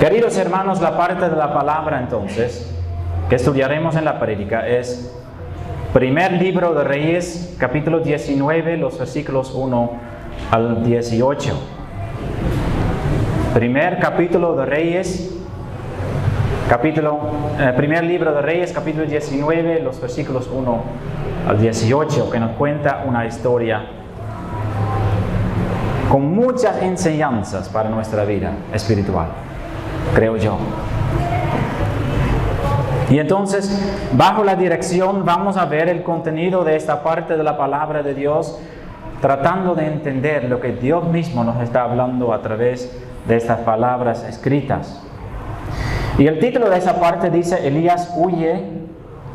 Queridos hermanos, la parte de la palabra entonces que estudiaremos en la prédica es primer libro de Reyes, capítulo 19, los versículos 1 al 18. Primer capítulo de Reyes, primer libro de Reyes, capítulo 19, los versículos 1 al 18, que nos cuenta una historia con muchas enseñanzas para nuestra vida espiritual, creo yo. Y entonces, bajo la dirección, vamos a ver el contenido de esta parte de la palabra de Dios, tratando de entender lo que Dios mismo nos está hablando a través de estas palabras escritas. Y el título de esa parte dice: Elías huye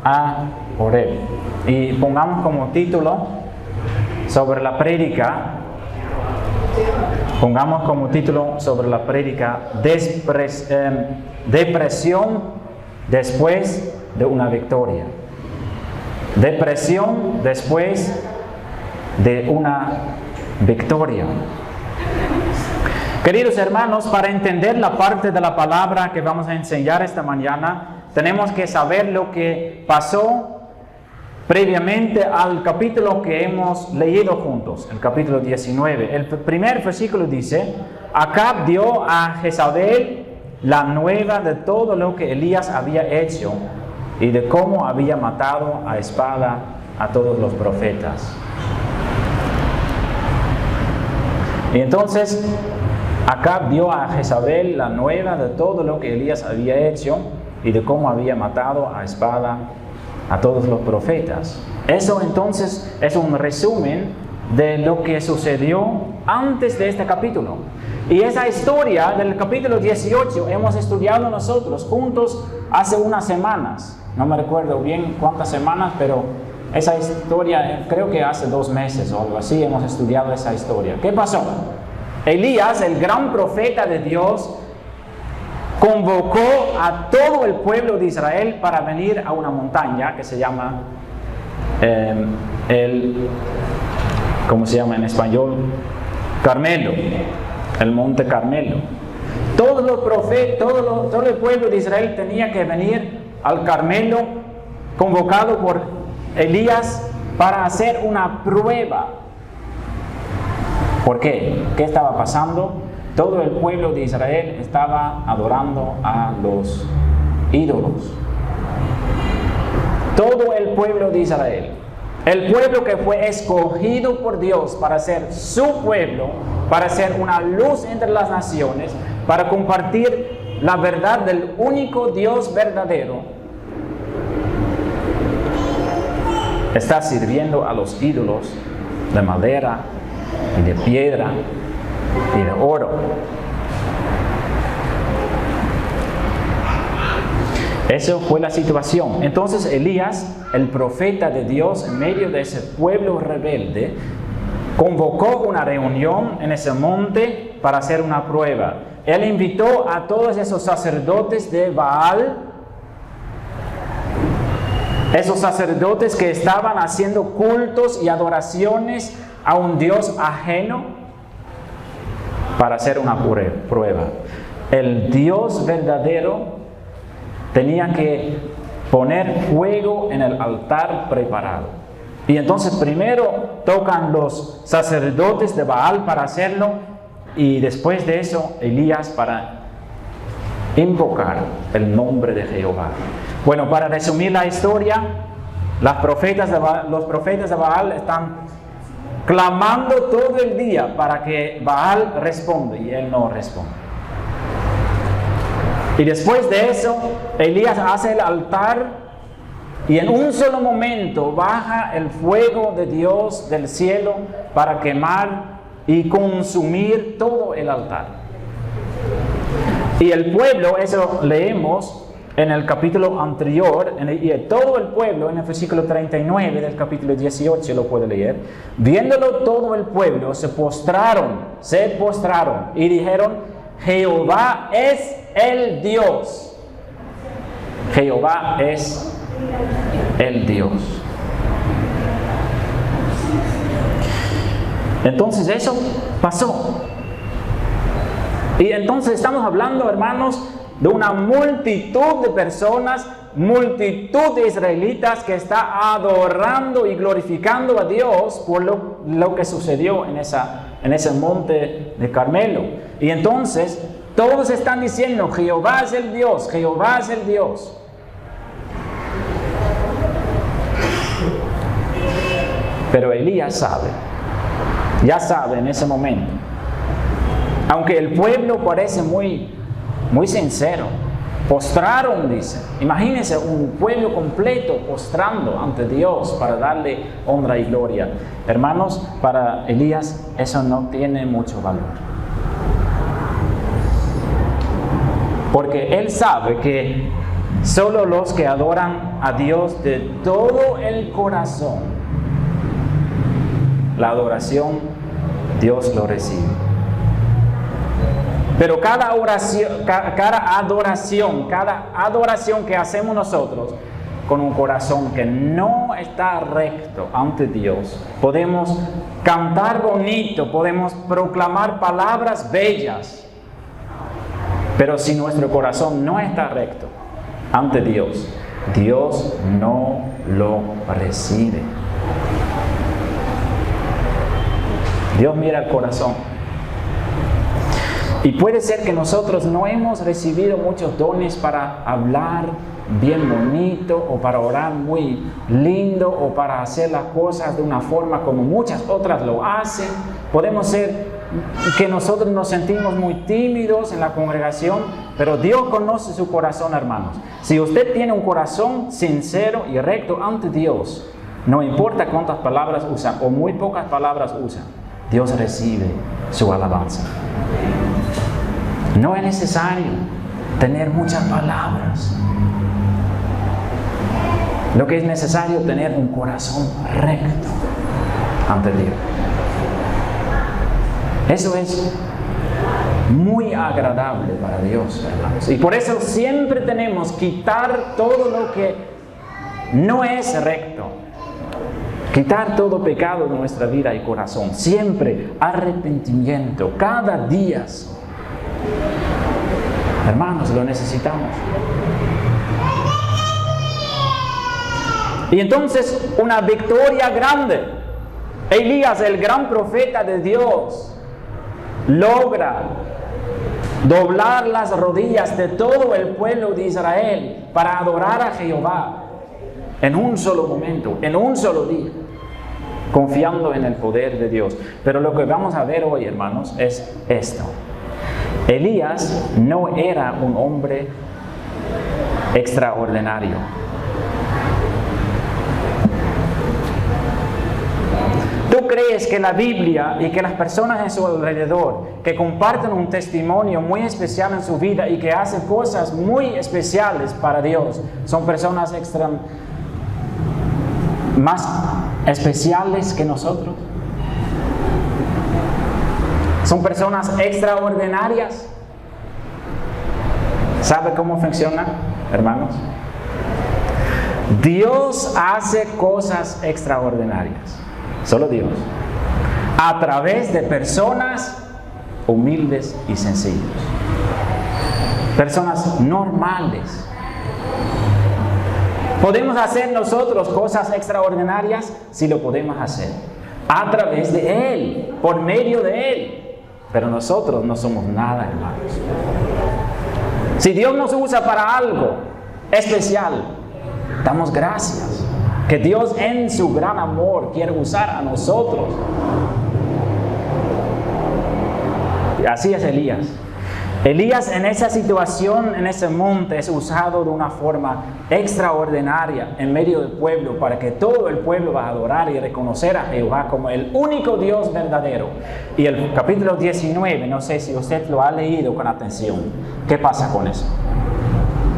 a Horeb. Y pongamos como título sobre la prédica, depresión después de una victoria. Depresión después de una victoria. Queridos hermanos, para entender la parte de la palabra que vamos a enseñar esta mañana, tenemos que saber lo que pasó previamente al capítulo que hemos leído juntos, el capítulo 19. El primer versículo dice: Acab dio a Jezabel la nueva de todo lo que Elías había hecho y de cómo había matado a espada a todos los profetas. Y entonces Acab dio a Jezabel la nueva de todo lo que Elías había hecho y de cómo había matado a espada a todos los profetas. Eso entonces es un resumen de lo que sucedió antes de este capítulo. Y esa historia del capítulo 18 hemos estudiado nosotros juntos hace unas semanas. No me recuerdo bien cuántas semanas, pero esa historia, creo que hace 2 meses o algo así, hemos estudiado esa historia. ¿Qué pasó? Elías, el gran profeta de Dios, convocó a todo el pueblo de Israel para venir a una montaña que se llama, ¿cómo se llama en español? Carmelo, el monte Carmelo. Todos los profetas, todo el pueblo de Israel tenía que venir al Carmelo, convocado por Elías, para hacer una prueba. ¿Por qué? ¿Qué estaba pasando? Todo el pueblo de Israel estaba adorando a los ídolos. Todo el pueblo de Israel. El pueblo que fue escogido por Dios para ser su pueblo, para ser una luz entre las naciones, para compartir la verdad del único Dios verdadero, está sirviendo a los ídolos de madera y de piedra y de oro. Eso fue la situación. Entonces Elías, el profeta de Dios, en medio de ese pueblo rebelde, convocó una reunión en ese monte para hacer una prueba. Él invitó a todos esos sacerdotes de Baal, esos sacerdotes que estaban haciendo cultos y adoraciones a un Dios ajeno, para hacer una prueba. El Dios verdadero tenía que poner fuego en el altar preparado. Y entonces primero tocan los sacerdotes de Baal para hacerlo, y después de eso Elías para invocar el nombre de Jehová. Bueno, para resumir la historia, los profetas de Baal están clamando todo el día para que Baal responda, y él no responde. Y después de eso, Elías hace el altar, y en un solo momento baja el fuego de Dios del cielo para quemar y consumir todo el altar. Y el pueblo, eso leemos en el capítulo anterior, y todo el pueblo, en el versículo 39 del capítulo 18 lo puede leer. Viéndolo todo el pueblo, se postraron y dijeron: Jehová es el Dios. Jehová es el Dios. Entonces eso pasó. Y entonces estamos hablando, hermanos, de una multitud de personas, multitud de israelitas que está adorando y glorificando a Dios por lo que sucedió en ese monte de Carmelo. Y entonces todos están diciendo, Jehová es el Dios, Jehová es el Dios. Pero Elías ya sabe en ese momento, aunque el pueblo parece muy sincero, postraron, dice. Imagínense un pueblo completo postrando ante Dios para darle honra y gloria. Hermanos, para Elías eso no tiene mucho valor. Porque él sabe que solo los que adoran a Dios de todo el corazón, la adoración, Dios lo recibe. Pero cada adoración que hacemos nosotros con un corazón que no está recto ante Dios, podemos cantar bonito, podemos proclamar palabras bellas, pero si nuestro corazón no está recto ante Dios, Dios no lo recibe. Dios mira el corazón. Y puede ser que nosotros no hemos recibido muchos dones para hablar bien bonito, o para orar muy lindo, o para hacer las cosas de una forma como muchas otras lo hacen. Podemos ser que nosotros nos sentimos muy tímidos en la congregación, pero Dios conoce su corazón, hermanos. Si usted tiene un corazón sincero y recto ante Dios, no importa cuántas palabras usan o muy pocas palabras usan, Dios recibe su alabanza. No es necesario tener muchas palabras. Lo que es necesario es tener un corazón recto ante Dios. Eso es muy agradable para Dios, hermanos. Y por eso siempre tenemos que quitar todo lo que no es recto. Quitar todo pecado de nuestra vida y corazón. Siempre arrepentimiento, cada día. Hermanos, lo necesitamos. Y entonces una victoria grande. Elías, el gran profeta de Dios, logra doblar las rodillas de todo el pueblo de Israel para adorar a Jehová en un solo momento, en un solo día, confiando en el poder de Dios. Pero lo que vamos a ver hoy, hermanos, es esto. Elías no era un hombre extraordinario. ¿Tú crees que la Biblia y que las personas en su alrededor que comparten un testimonio muy especial en su vida y que hacen cosas muy especiales para Dios son personas más especiales que nosotros? ¿Son personas extraordinarias? ¿Sabe cómo funciona, hermanos? Dios hace cosas extraordinarias. Solo Dios. A través de personas humildes y sencillas. Personas normales. ¿Podemos hacer nosotros cosas extraordinarias? Sí, lo podemos hacer. A través de Él, por medio de Él. Pero nosotros no somos nada, hermanos. Si Dios nos usa para algo especial, damos gracias. Que Dios en su gran amor quiere usar a nosotros. Y así es Elías. Elías en esa situación, en ese monte, es usado de una forma extraordinaria en medio del pueblo para que todo el pueblo va a adorar y reconocer a Jehová como el único Dios verdadero. Y el capítulo 19, no sé si usted lo ha leído con atención. ¿Qué pasa con eso?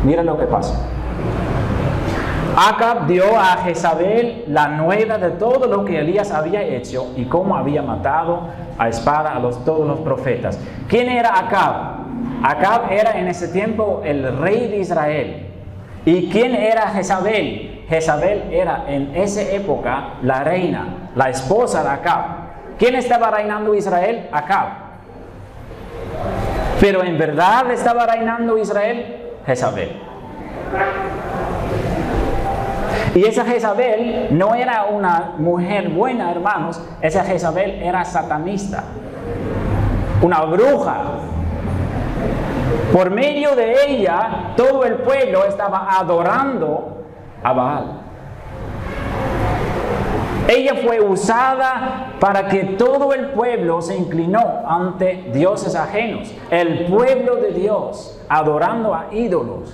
Mira lo que pasa. Acab dio a Jezabel la nueva de todo lo que Elías había hecho y cómo había matado a espada a todos los profetas. ¿Quién era Acab? Acab era en ese tiempo el rey de Israel. ¿Y quién era Jezabel? Jezabel era en esa época la reina, la esposa de Acab. ¿Quién estaba reinando Israel? Acab. Pero en verdad estaba reinando Israel Jezabel. Y esa Jezabel no era una mujer buena, hermanos. Esa Jezabel era satanista, una bruja. Por medio de ella, todo el pueblo estaba adorando a Baal. Ella fue usada para que todo el pueblo se inclinó ante dioses ajenos. El pueblo de Dios adorando a ídolos.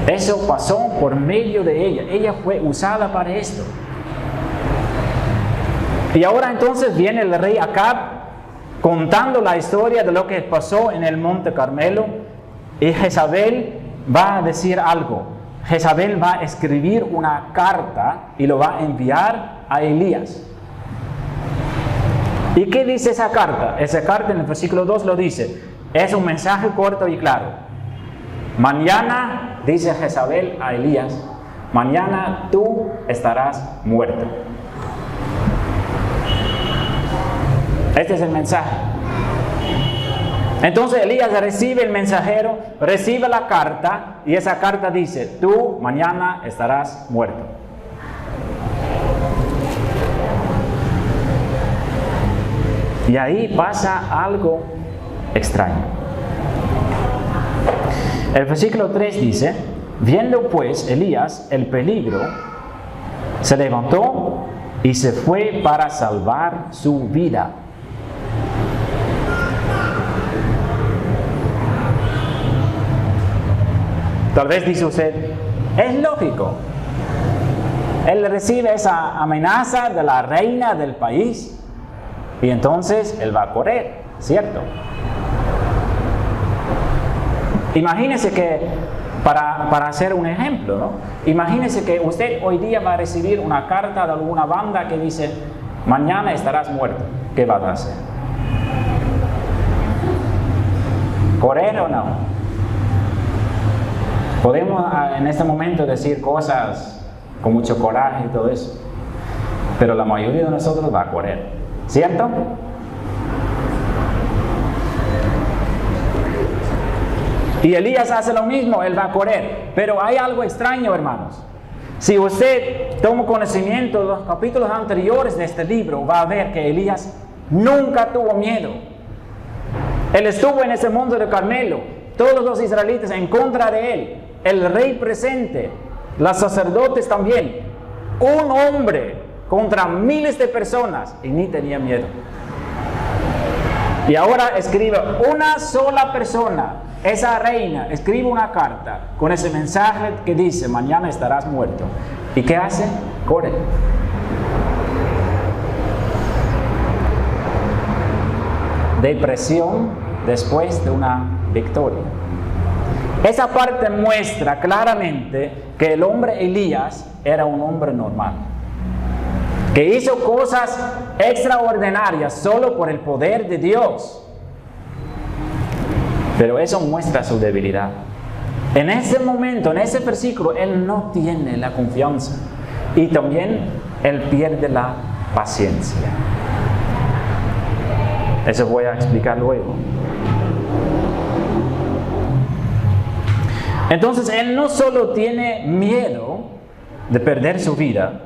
Eso pasó por medio de ella. Ella fue usada para esto. Y ahora entonces viene el rey Acab contando la historia de lo que pasó en el monte Carmelo. Y Jezabel va a decir algo. Jezabel va a escribir una carta y lo va a enviar a Elías. ¿Y qué dice esa carta? Esa carta en el versículo 2 lo dice. Es un mensaje corto y claro. Mañana, dice Jezabel a Elías, mañana tú estarás muerto. Este es el mensaje. Entonces Elías recibe el mensajero, recibe la carta y esa carta dice, tú mañana estarás muerto. Y ahí pasa algo extraño. El versículo 3 dice, viendo pues Elías el peligro, se levantó y se fue para salvar su vida. Tal vez dice usted, es lógico. Él recibe esa amenaza de la reina del país y entonces él va a correr, ¿cierto? Imagínese que, para hacer un ejemplo, ¿no? Imagínese que usted hoy día va a recibir una carta de alguna banda que dice, mañana estarás muerto. ¿Qué va a hacer? ¿Correr o no? Podemos en este momento decir cosas con mucho coraje y todo eso, pero la mayoría de nosotros va a correr, ¿cierto? Y Elías hace lo mismo, él va a correr. Pero hay algo extraño, hermanos. Si usted toma conocimiento de los capítulos anteriores de este libro, va a ver que Elías nunca tuvo miedo. Él estuvo en ese monte de Carmelo, todos los israelitas en contra de él, el rey presente, los sacerdotes también. Un hombre contra miles de personas y ni tenía miedo. Y ahora escribe una sola persona. Esa reina escribe una carta con ese mensaje que dice, mañana estarás muerto. ¿Y qué hace? Corre. Depresión después de una victoria. Esa parte muestra claramente que el hombre Elías era un hombre normal, que hizo cosas extraordinarias solo por el poder de Dios. Pero eso muestra su debilidad. En ese momento, en ese versículo, él no tiene la confianza. Y también él pierde la paciencia. Eso voy a explicar luego. Entonces, él no solo tiene miedo de perder su vida,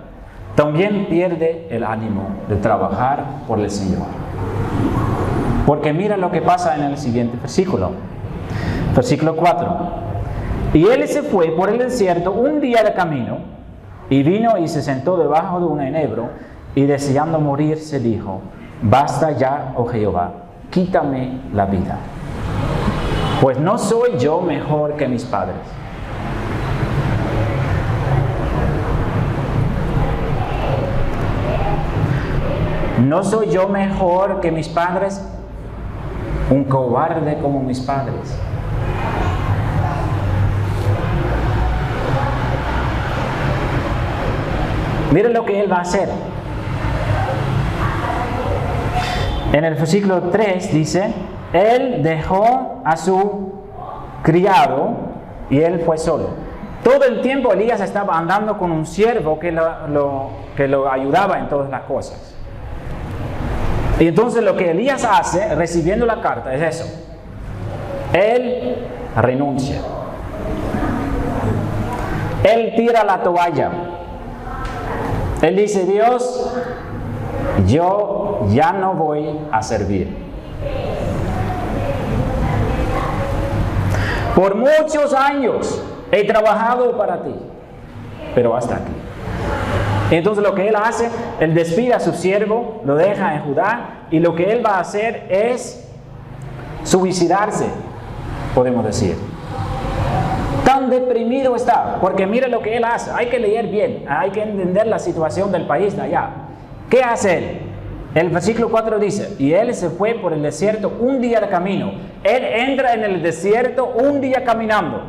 también pierde el ánimo de trabajar por el Señor. Porque mira lo que pasa en el siguiente versículo. Versículo 4. Y él se fue por el desierto un día de camino, y vino y se sentó debajo de un enebro, y deseando morir se dijo, basta ya, oh Jehová, quítame la vida, pues no soy yo mejor que mis padres. ¿No soy yo mejor que mis padres? Un cobarde como mis padres. Miren lo que él va a hacer. En el versículo 3 dice, él dejó a su criado y él fue solo. Todo el tiempo Elías estaba andando con un siervo que lo ayudaba en todas las cosas. Y entonces lo que Elías hace, recibiendo la carta, es eso. Él renuncia. Él tira la toalla. Él dice: Dios, yo ya no voy a servir. Por muchos años he trabajado para ti, pero hasta aquí. Entonces lo que él hace, él despide a su siervo, lo deja en Judá, y lo que él va a hacer es suicidarse, podemos decir. Tan deprimido está, porque mire lo que él hace. Hay que leer bien, hay que entender la situación del país de allá. ¿Qué hace él? El versículo 4 dice: y él se fue por el desierto un día de camino. Él entra en el desierto un día caminando.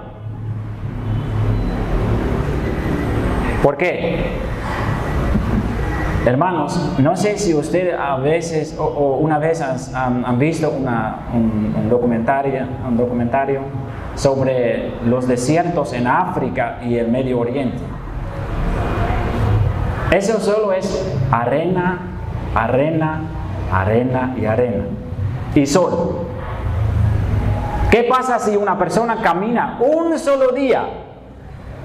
¿Por qué? Hermanos, no sé si ustedes a veces o una vez han visto un documentario sobre los desiertos en África y el Medio Oriente. Eso solo es arena, arena, arena y arena. Y sol. ¿Qué pasa si una persona camina un solo día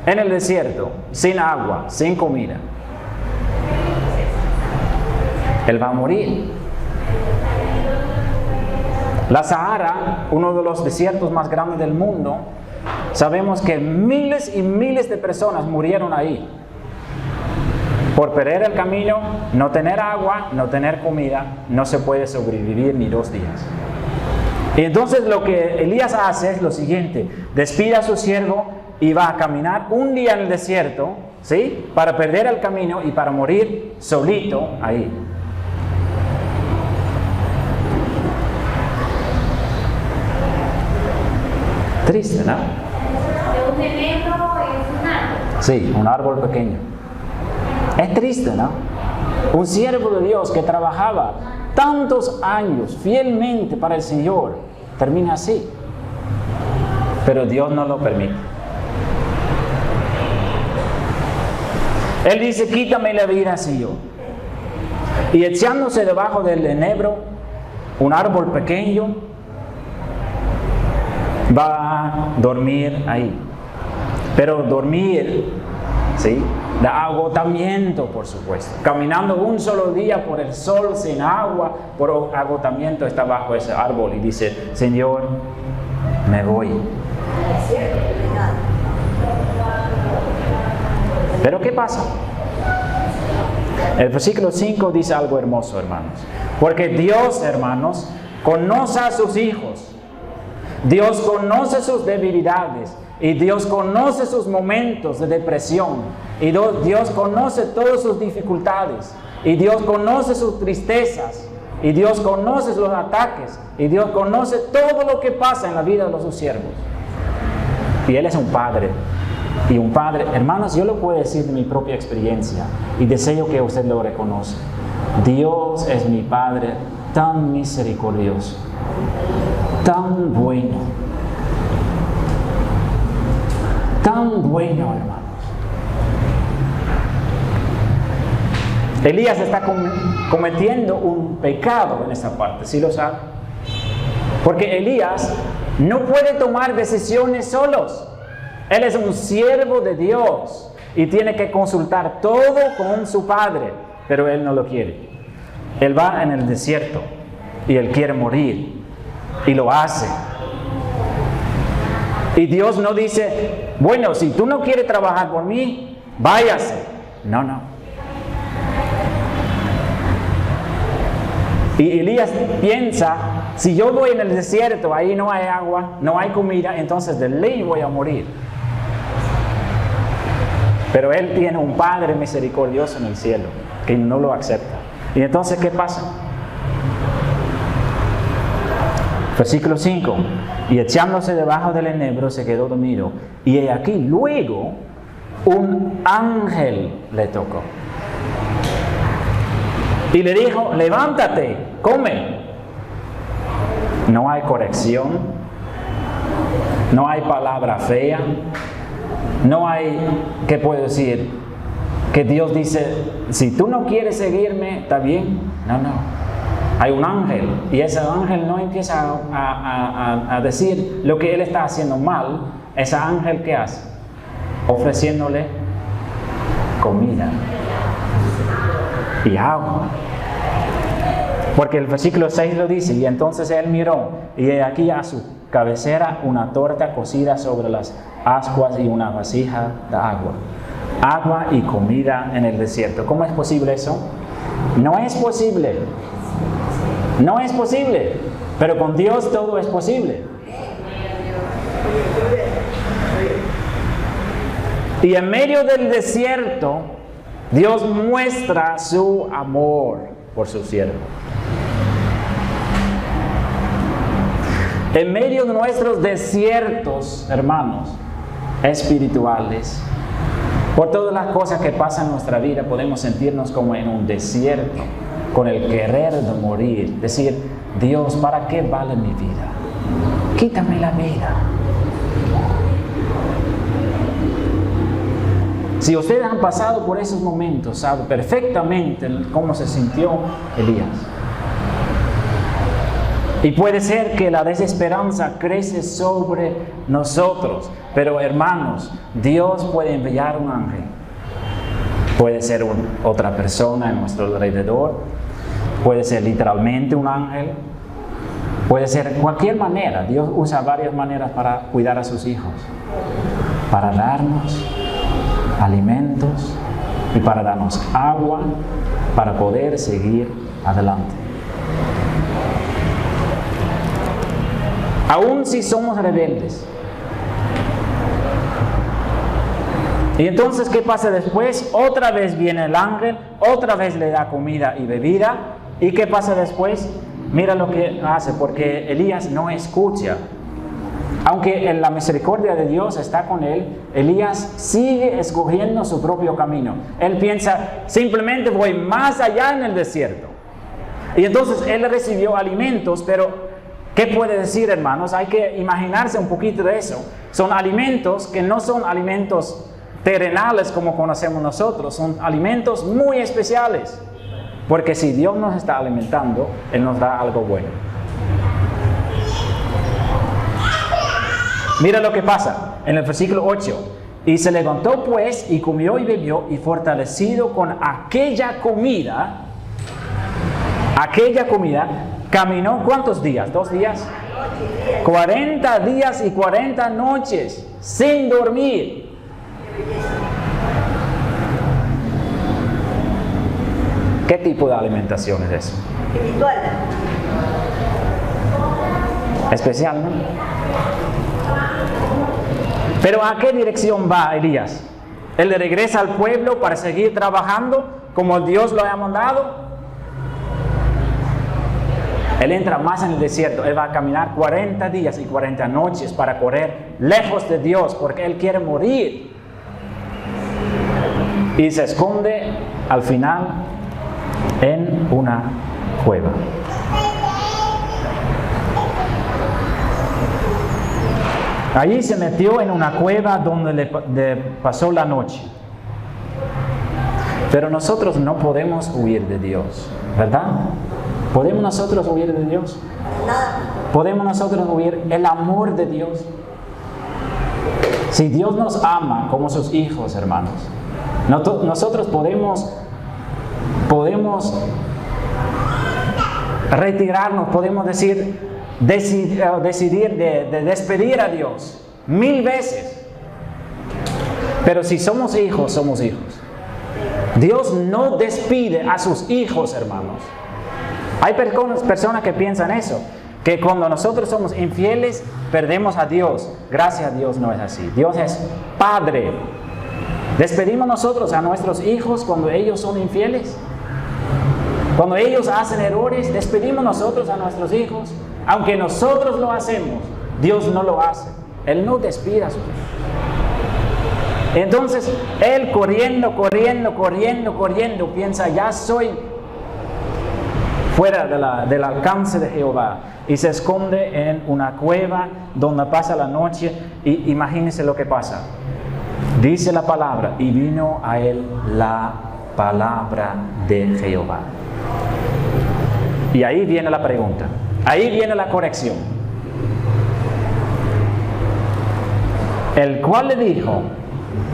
en el desierto, sin agua, sin comida? Él va a morir. La Sahara, uno de los desiertos más grandes del mundo, sabemos que miles y miles de personas murieron ahí. Por perder el camino, no tener agua, no tener comida, no se puede sobrevivir ni 2 días. Y entonces lo que Elías hace es lo siguiente: despide a su siervo y va a caminar un día en el desierto, ¿sí?, para perder el camino y para morir solito ahí. Triste, ¿no? Un enebro es un árbol. Sí, un árbol pequeño. Es triste, ¿no? Un siervo de Dios que trabajaba tantos años fielmente para el Señor, termina así. Pero Dios no lo permite. Él dice: quítame la vida, Señor. Y echándose debajo del enebro, un árbol pequeño, va a dormir ahí. Pero dormir, ¿sí?, da agotamiento, por supuesto. Caminando un solo día por el sol, sin agua, por agotamiento, está bajo ese árbol y dice: Señor, me voy. Pero ¿qué pasa? El versículo 5 dice algo hermoso, hermanos. Porque Dios, hermanos, conoce a sus hijos. Dios conoce sus debilidades y Dios conoce sus momentos de depresión y Dios conoce todas sus dificultades y Dios conoce sus tristezas y Dios conoce los ataques y Dios conoce todo lo que pasa en la vida de sus siervos. Y Él es un padre. Y un padre, hermanos, yo lo puedo decir de mi propia experiencia y deseo que usted lo reconoce. Dios es mi Padre tan misericordioso, tan bueno, hermanos. Elías está cometiendo un pecado en esta parte, ¿sí lo sabe? Porque Elías no puede tomar decisiones solos. Él es un siervo de Dios y tiene que consultar todo con su padre, pero él no lo quiere. Él va en el desierto y él quiere morir y lo hace. Y Dios no dice: bueno, si tú no quieres trabajar por mí, váyase. No. Y Elías piensa: si yo voy en el desierto, ahí no hay agua, no hay comida, entonces de ley voy a morir. Pero él tiene un Padre misericordioso en el cielo que no lo acepta. Y entonces, ¿qué pasa? Versículo 5: y echándose debajo del enebro se quedó dormido. Y he aquí luego un ángel le tocó y le dijo: levántate, come. No hay corrección, no hay palabra fea, no hay, ¿qué puedo decir? Que Dios dice: si tú no quieres seguirme, está bien. No. Hay un ángel y ese ángel no empieza a decir lo que él está haciendo mal. Ese ángel, ¿qué hace? Ofreciéndole comida y agua. Porque el versículo 6 lo dice: y entonces él miró, y he aquí a su cabecera una torta cocida sobre las ascuas y una vasija de agua. Agua y comida en el desierto. ¿Cómo es posible eso? No es posible. No es posible. Pero con Dios todo es posible. Y en medio del desierto, Dios muestra su amor por su siervo. En medio de nuestros desiertos, hermanos, espirituales, por todas las cosas que pasan en nuestra vida, podemos sentirnos como en un desierto, con el querer de morir. Decir: Dios, ¿para qué vale mi vida? Quítame la vida. Si ustedes han pasado por esos momentos, saben perfectamente cómo se sintió Elías. Y puede ser que la desesperanza crece sobre nosotros. Pero hermanos, Dios puede enviar un ángel. Puede ser otra persona en nuestro alrededor. Puede ser literalmente un ángel. Puede ser de cualquier manera. Dios usa varias maneras para cuidar a sus hijos. Para darnos alimentos y para darnos agua para poder seguir adelante. Aún si somos rebeldes. Y entonces, ¿qué pasa después? Otra vez viene el ángel, otra vez le da comida y bebida. ¿Y qué pasa después? Mira lo que hace, porque Elías no escucha. Aunque en la misericordia de Dios está con él, Elías sigue escogiendo su propio camino. Él piensa: simplemente voy más allá en el desierto. Y entonces él recibió alimentos, pero ¿qué puede decir, hermanos? Hay que imaginarse un poquito de eso. Son alimentos que no son alimentos terrenales como conocemos nosotros. Son alimentos muy especiales. Porque si Dios nos está alimentando, Él nos da algo bueno. Mira lo que pasa en el versículo 8. Y se levantó pues y comió y bebió, y fortalecido con aquella comida, caminó ¿cuántos días? 2 días. 40 días y 40 noches sin dormir. ¿Qué tipo de alimentación es eso? Espiritual. Especial, ¿no? Pero ¿a qué dirección va Elías? ¿Él regresa al pueblo para seguir trabajando como Dios lo ha mandado? Él entra más en el desierto. Él va a caminar 40 días y 40 noches para correr lejos de Dios, porque él quiere morir. Y se esconde al final en una cueva. Allí se metió en una cueva donde le pasó la noche. Pero nosotros no podemos huir de Dios, ¿verdad? ¿Podemos nosotros huir de Dios? ¿Podemos nosotros huir el amor de Dios? Si Dios nos ama como sus hijos, hermanos, nosotros podemos retirarnos, podemos decidir de despedir a Dios 1000 veces. Pero si somos hijos, somos hijos. Dios no despide a sus hijos, hermanos. Hay personas que piensan eso, que cuando nosotros somos infieles, perdemos a Dios. Gracias a Dios no es así. Dios es Padre. ¿Despedimos nosotros a nuestros hijos cuando ellos son infieles? Cuando ellos hacen errores, ¿despedimos nosotros a nuestros hijos? Aunque nosotros lo hacemos, Dios no lo hace. Él no despide a sus hijos. Entonces, él corriendo, piensa: ya soy fuera del alcance de Jehová. Y se esconde en una cueva donde pasa la noche. Y imagínense lo que pasa. Dice la palabra: y vino a él la palabra de Jehová. Y ahí viene la pregunta, ahí viene la corrección. El cual le dijo: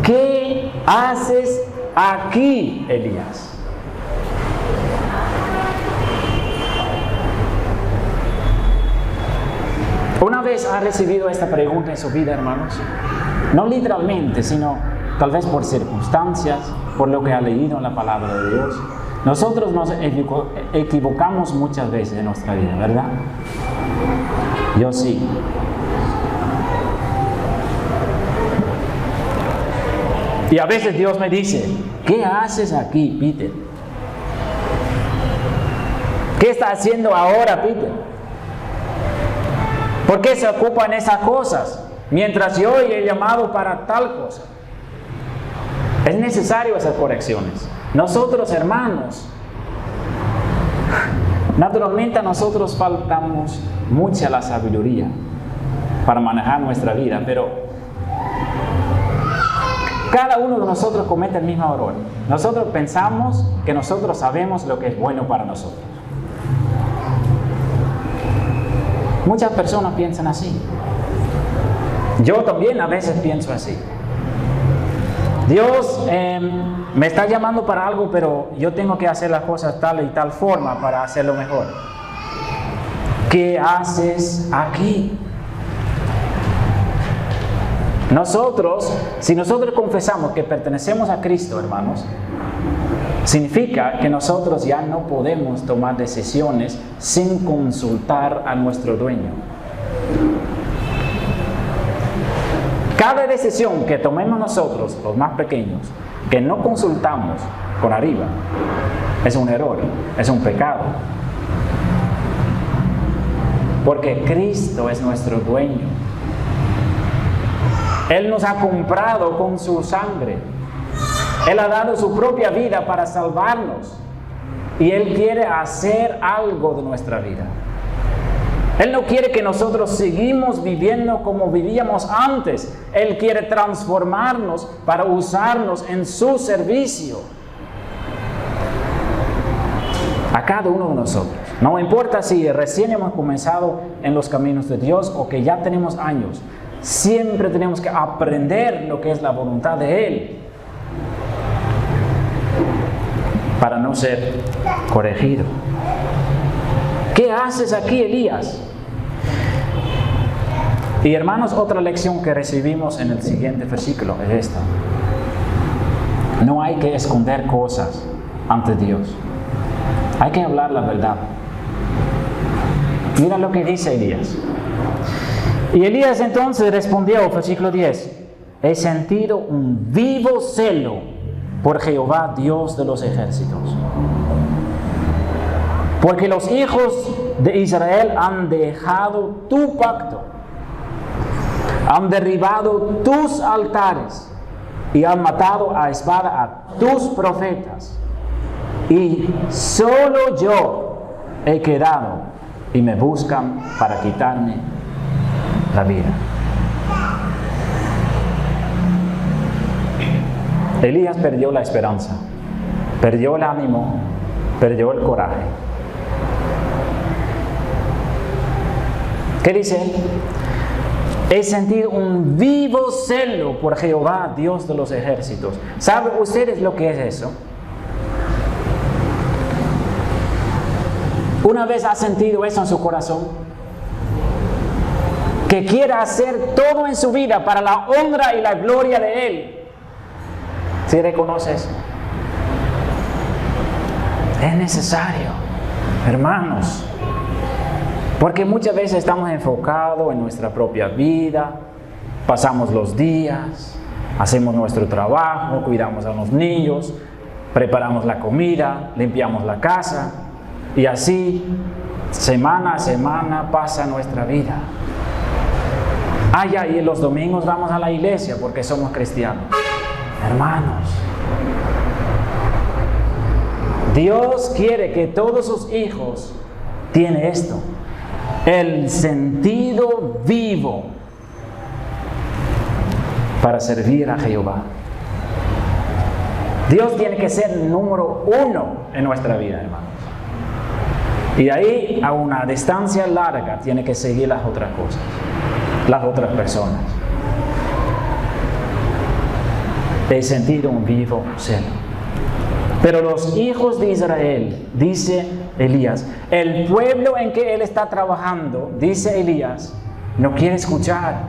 ¿qué haces aquí, Elías? ¿Una vez ha recibido esta pregunta en su vida, hermanos? No literalmente, sino tal vez por circunstancias, por lo que ha leído en la palabra de Dios. Nosotros nos equivocamos muchas veces en nuestra vida, ¿verdad? Yo sí. Y a veces Dios me dice: ¿qué haces aquí, Peter? ¿Qué está haciendo ahora, Peter? ¿Por qué se ocupa en esas cosas? Mientras yo he llamado para tal cosa. Es necesario esas correcciones. Nosotros, hermanos, naturalmente a nosotros faltamos mucha la sabiduría para manejar nuestra vida, pero cada uno de nosotros comete el mismo error. Nosotros pensamos que nosotros sabemos lo que es bueno para nosotros. Muchas personas piensan así. Yo también a veces pienso así. Dios me está llamando para algo, pero yo tengo que hacer las cosas tal y tal forma para hacerlo mejor. ¿Qué haces aquí? Si nosotros confesamos que pertenecemos a Cristo, hermanos, significa que nosotros ya no podemos tomar decisiones sin consultar a nuestro dueño. Cada decisión que tomemos nosotros, los más pequeños, que no consultamos con arriba, es un error, es un pecado. Porque Cristo es nuestro dueño. Él nos ha comprado con su sangre. Él ha dado su propia vida para salvarnos. Y Él quiere hacer algo de nuestra vida. Él no quiere que nosotros sigamos viviendo como vivíamos antes. Él quiere transformarnos para usarnos en su servicio. A cada uno de nosotros. No importa si recién hemos comenzado en los caminos de Dios o que ya tenemos años. Siempre tenemos que aprender lo que es la voluntad de Él para no ser corregido. ¿Qué haces aquí, Elías? Y hermanos, otra lección que recibimos en el siguiente versículo es esta. No hay que esconder cosas ante Dios. Hay que hablar la verdad. Mira lo que dice Elías. Y Elías entonces respondió, versículo 10: he sentido un vivo celo por Jehová, Dios de los ejércitos. Porque los hijos de Israel han dejado tu pacto, han derribado tus altares y han matado a espada a tus profetas. Y solo yo he quedado y me buscan para quitarme la vida. Elías perdió la esperanza, perdió el ánimo, perdió el coraje. ¿Qué dice él? He sentido un vivo celo por Jehová, Dios de los ejércitos. ¿Saben ustedes lo que es eso? ¿Una vez ha sentido eso en su corazón? Que quiera hacer todo en su vida para la honra y la gloria de Él. ¿Sí reconoce eso? Es necesario, hermanos. Porque muchas veces estamos enfocados en nuestra propia vida, pasamos los días, hacemos nuestro trabajo, cuidamos a los niños, preparamos la comida, limpiamos la casa, y así, semana a semana, pasa nuestra vida. Ya, y los domingos vamos a la iglesia porque somos cristianos. Hermanos, Dios quiere que todos sus hijos tienen esto. El sentido vivo para servir a Jehová. Dios tiene que ser el número 1 en nuestra vida, hermanos. Y ahí, a una distancia larga, tiene que seguir las otras cosas, las otras personas. De sentir un vivo celo. Pero los hijos de Israel, dice Elías, el pueblo en que él está trabajando, dice Elías, no quiere escuchar.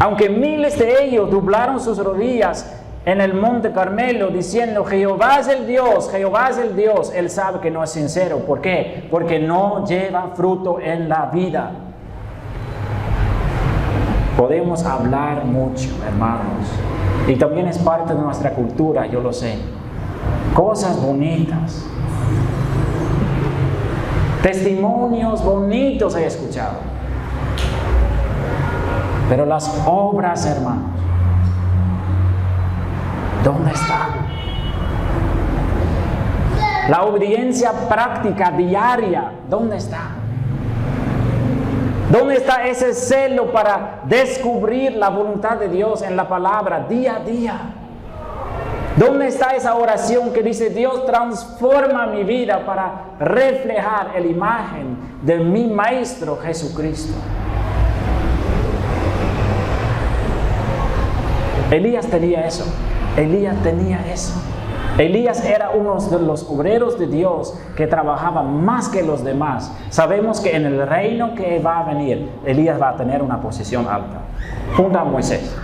Aunque miles de ellos doblaron sus rodillas en el monte Carmelo diciendo, Jehová es el Dios, Jehová es el Dios, él sabe que no es sincero. ¿Por qué? Porque no lleva fruto en la vida. Podemos hablar mucho, hermanos, y también es parte de nuestra cultura, yo lo sé. Cosas bonitas, testimonios bonitos he escuchado, pero las obras, hermanos, ¿dónde están? La obediencia práctica diaria, ¿dónde está? ¿Dónde está ese celo para descubrir la voluntad de Dios en la palabra día a día? ¿Dónde está esa oración que dice, Dios transforma mi vida para reflejar la imagen de mi Maestro Jesucristo? Elías tenía eso. Elías tenía eso. Elías era uno de los obreros de Dios que trabajaba más que los demás. Sabemos que en el reino que va a venir, Elías va a tener una posición alta, junto a Moisés.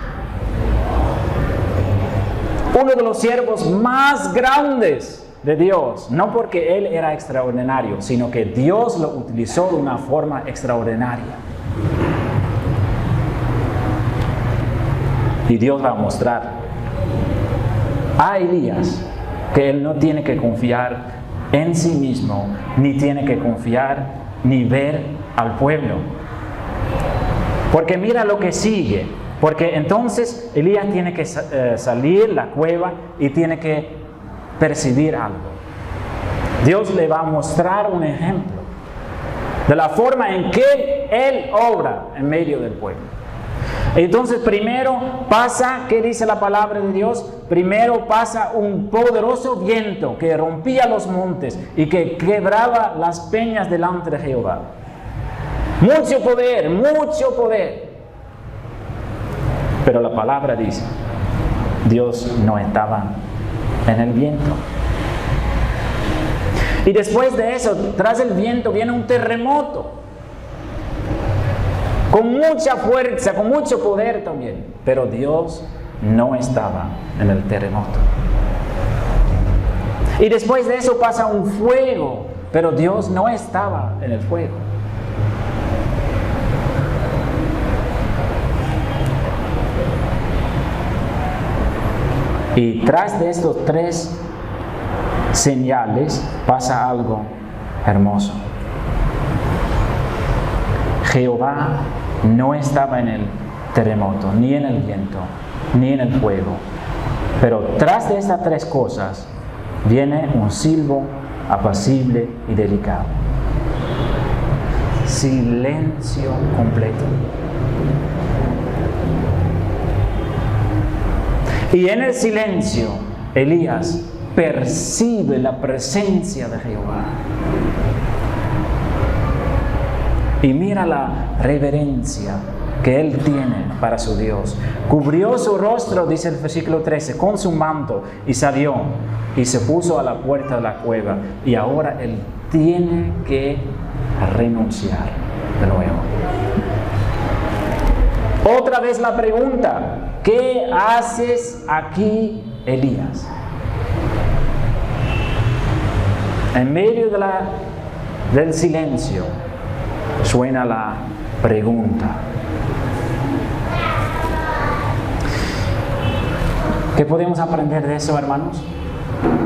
Uno de los siervos más grandes de Dios, no porque él era extraordinario, sino que Dios lo utilizó de una forma extraordinaria. Y Dios va a mostrar a Elías que él no tiene que confiar en sí mismo, ni tiene que confiar ni ver al pueblo. Porque mira lo que sigue. Porque entonces Elías tiene que salir de la cueva y tiene que percibir algo. Dios le va a mostrar un ejemplo de la forma en que Él obra en medio del pueblo. Entonces primero pasa, ¿qué dice la palabra de Dios? Primero pasa un poderoso viento que rompía los montes y que quebraba las peñas delante de Jehová. Mucho poder, mucho poder. Pero la palabra dice, Dios no estaba en el viento. Y después de eso, tras el viento viene un terremoto. Con mucha fuerza, con mucho poder también. Pero Dios no estaba en el terremoto. Y después de eso pasa un fuego, pero Dios no estaba en el fuego. Y tras de estos tres señales pasa algo hermoso. Jehová no estaba en el terremoto, ni en el viento, ni en el fuego. Pero tras de estas tres cosas viene un silbo apacible y delicado. Silencio completo. Y en el silencio, Elías percibe la presencia de Jehová. Y mira la reverencia que él tiene para su Dios. Cubrió su rostro, dice el versículo 13, con su manto y salió y se puso a la puerta de la cueva. Y ahora él tiene que renunciar de nuevo. Otra vez la pregunta, ¿qué haces aquí, Elías? En medio del silencio suena la pregunta. ¿Qué podemos aprender de eso, hermanos?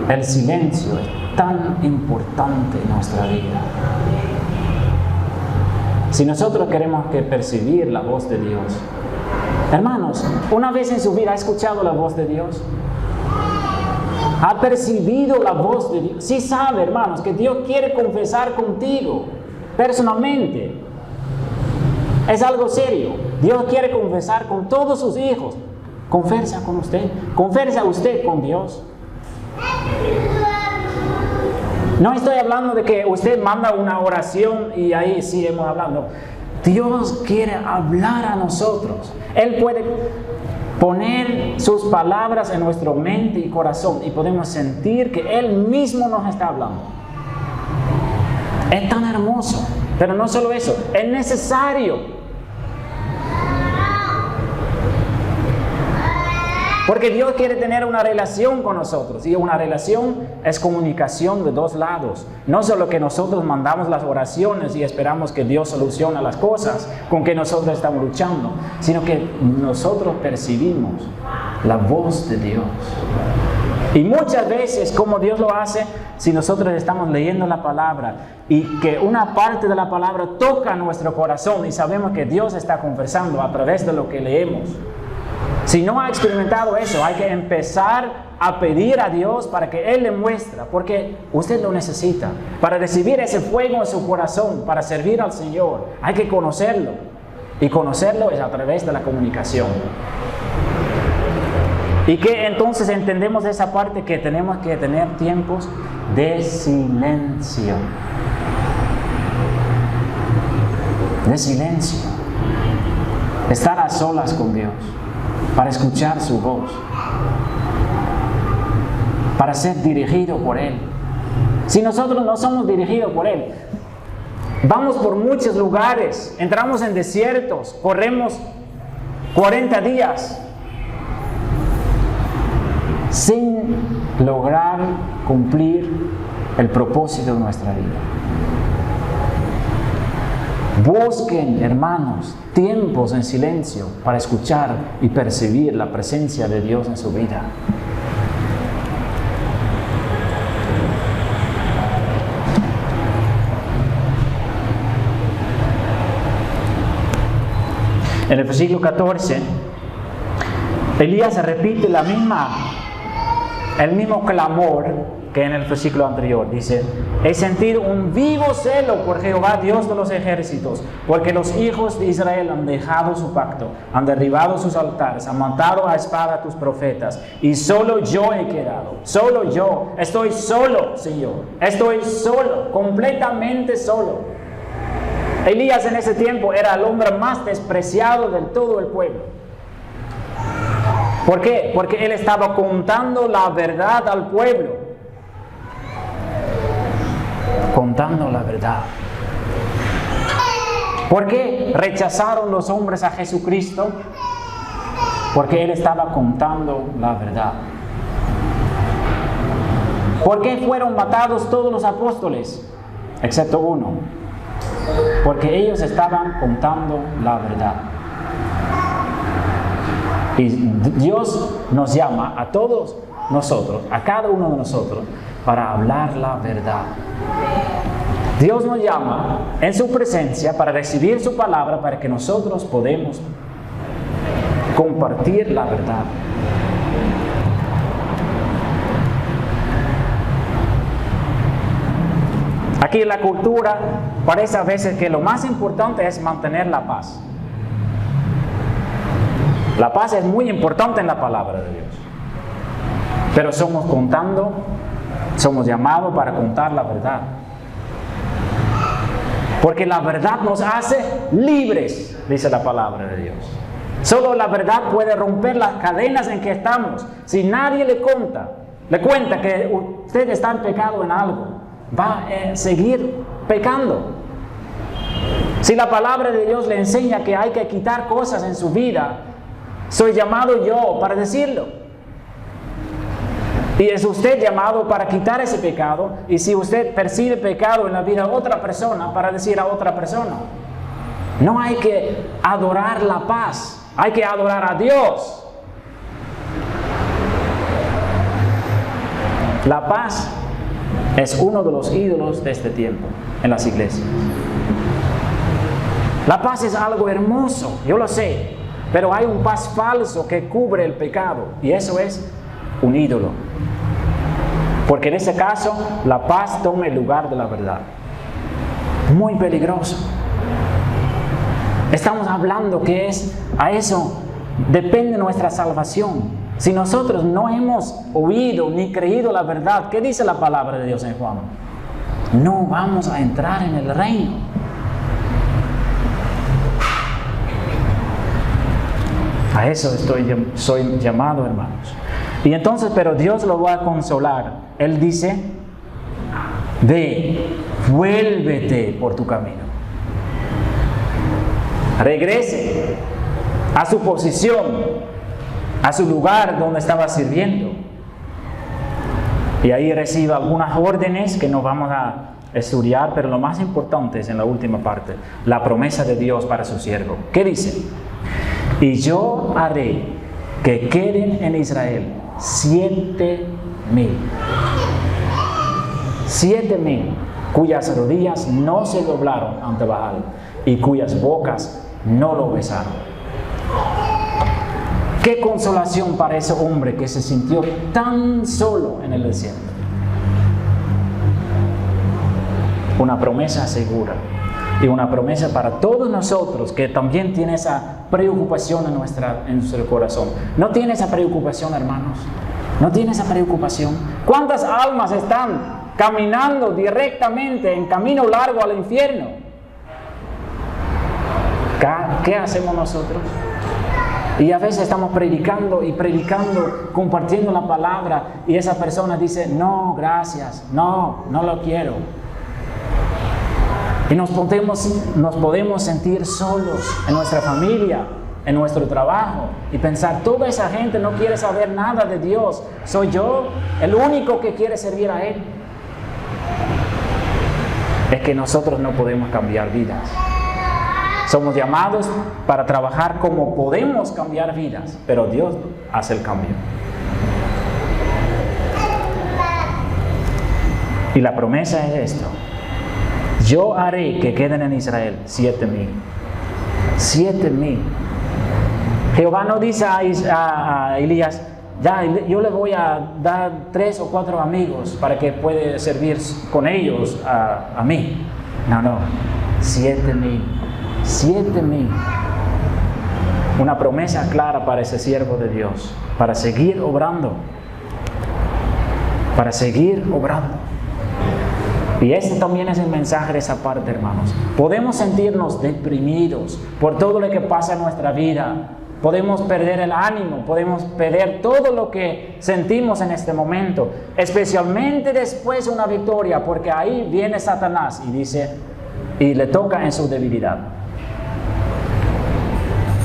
El silencio es tan importante en nuestra vida. Si nosotros queremos percibir la voz de Dios, hermanos, ¿una vez en su vida ha escuchado la voz de Dios? ¿Ha percibido la voz de Dios? Sí sabe, hermanos, que Dios quiere confesar contigo personalmente. Es algo serio. Dios quiere confesar con todos sus hijos. Conversa con usted. Conversa usted con Dios. No estoy hablando de que usted manda una oración y ahí sí hemos hablado. Dios quiere hablar a nosotros. Él puede poner sus palabras en nuestra mente y corazón y podemos sentir que Él mismo nos está hablando. Es tan hermoso. Pero no solo eso, es necesario. Porque Dios quiere tener una relación con nosotros. Y una relación es comunicación de dos lados. No solo que nosotros mandamos las oraciones y esperamos que Dios solucione las cosas con que nosotros estamos luchando, sino que nosotros percibimos la voz de Dios. Y muchas veces, como Dios lo hace, si nosotros estamos leyendo la palabra y que una parte de la palabra toca nuestro corazón y sabemos que Dios está conversando a través de lo que leemos. Si no ha experimentado eso, hay que empezar a pedir a Dios para que Él le muestre, porque usted lo necesita. Para recibir ese fuego en su corazón, para servir al Señor, hay que conocerlo. Y conocerlo es a través de la comunicación. Y que entonces entendemos de esa parte que tenemos que tener tiempos de silencio. De silencio. Estar a solas con Dios. Para escuchar su voz, para ser dirigido por Él. Si nosotros no somos dirigidos por Él, vamos por muchos lugares, entramos en desiertos, corremos 40 días sin lograr cumplir el propósito de nuestra vida. Busquen, hermanos, tiempos en silencio para escuchar y percibir la presencia de Dios en su vida. En el versículo 14, Elías repite el mismo clamor que en el versículo anterior. Dice: he sentido un vivo celo por Jehová, Dios de los ejércitos, porque los hijos de Israel han dejado su pacto, han derribado sus altares, han matado a espada a tus profetas, y solo yo he quedado. Solo yo. Estoy solo, Señor. Estoy solo, completamente solo. Elías en ese tiempo era el hombre más despreciado de todo el pueblo. ¿Por qué? Porque él estaba contando la verdad al pueblo. Contando la verdad. ¿Por qué rechazaron los hombres a Jesucristo? Porque Él estaba contando la verdad. ¿Por qué fueron matados todos los apóstoles? Excepto uno. Porque ellos estaban contando la verdad. Y Dios nos llama a todos nosotros, a cada uno de nosotros, para hablar la verdad. Dios nos llama en su presencia para recibir su palabra, para que nosotros podamos compartir la verdad. Aquí en la cultura parece a veces que lo más importante es mantener la paz. La paz es muy importante en la palabra de Dios. Pero somos llamados para contar la verdad. Porque la verdad nos hace libres, dice la palabra de Dios. Solo la verdad puede romper las cadenas en que estamos. Si nadie le cuenta que usted está en pecado en algo, va a seguir pecando. Si la palabra de Dios le enseña que hay que quitar cosas en su vida, soy llamado yo para decirlo. Y es usted llamado para quitar ese pecado. Y si usted percibe pecado en la vida de otra persona, para decir a otra persona. No hay que adorar la paz, hay que adorar a Dios. La paz es uno de los ídolos de este tiempo en las iglesias. La paz es algo hermoso, yo lo sé, pero hay un paz falso que cubre el pecado, y eso es un ídolo. Porque en ese caso, la paz toma el lugar de la verdad. Muy peligroso. Estamos hablando que a eso depende nuestra salvación. Si nosotros no hemos oído ni creído la verdad, ¿qué dice la palabra de Dios en Juan? no vamos a entrar en el reino. A eso soy llamado, hermanos. Y entonces, pero Dios lo va a consolar. Él dice, ve, vuélvete por tu camino. Regrese a su posición, a su lugar donde estaba sirviendo. Y ahí recibe algunas órdenes que no vamos a estudiar, pero lo más importante es en la última parte, la promesa de Dios para su siervo. ¿Qué dice? Y yo haré que queden en Israel 7,000. 7,000 cuyas rodillas no se doblaron ante Baal y cuyas bocas no lo besaron. Qué consolación para ese hombre que se sintió tan solo en el desierto. Una promesa segura y una promesa para todos nosotros que también tiene esa preocupación en nuestro corazón. ¿No tiene esa preocupación, hermanos? ¿No tiene esa preocupación? ¿Cuántas almas están caminando directamente en camino largo al infierno? ¿Qué hacemos nosotros? Y a veces estamos predicando, compartiendo la palabra, y esa persona dice, no, gracias, no lo quiero. Y nos podemos sentir solos en nuestra familia, en nuestro trabajo, y pensar, toda esa gente no quiere saber nada de Dios. ¿Soy yo el único que quiere servir a Él? Es que nosotros no podemos cambiar vidas. Somos llamados para trabajar como podemos cambiar vidas, pero Dios hace el cambio. Y la promesa es esto. Yo haré que queden en Israel 7,000. 7,000. Jehová no dice a Elías, ya, yo le voy a dar 3 o 4 amigos para que pueda servir con ellos a mí. No. 7,000. 7,000. Una promesa clara para ese siervo de Dios, para seguir obrando. Para seguir obrando. Y ese también es el mensaje de esa parte, hermanos. Podemos sentirnos deprimidos por todo lo que pasa en nuestra vida. Podemos perder el ánimo, podemos perder todo lo que sentimos en este momento, especialmente después de una victoria, porque ahí viene Satanás y dice, y le toca en su debilidad.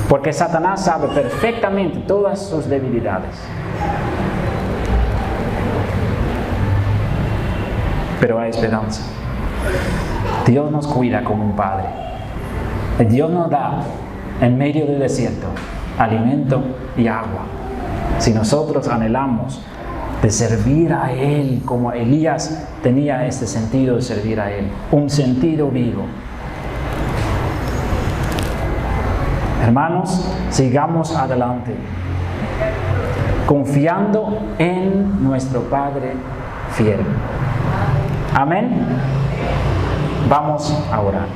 Porque Satanás sabe perfectamente todas sus debilidades. Pero hay esperanza. Dios nos cuida como un padre. Dios nos da en medio del desierto alimento y agua. Si nosotros anhelamos de servir a Él como Elías tenía este sentido de servir a Él, un sentido vivo. Hermanos, sigamos adelante, confiando en nuestro Padre fiel. Amén. Vamos a orar.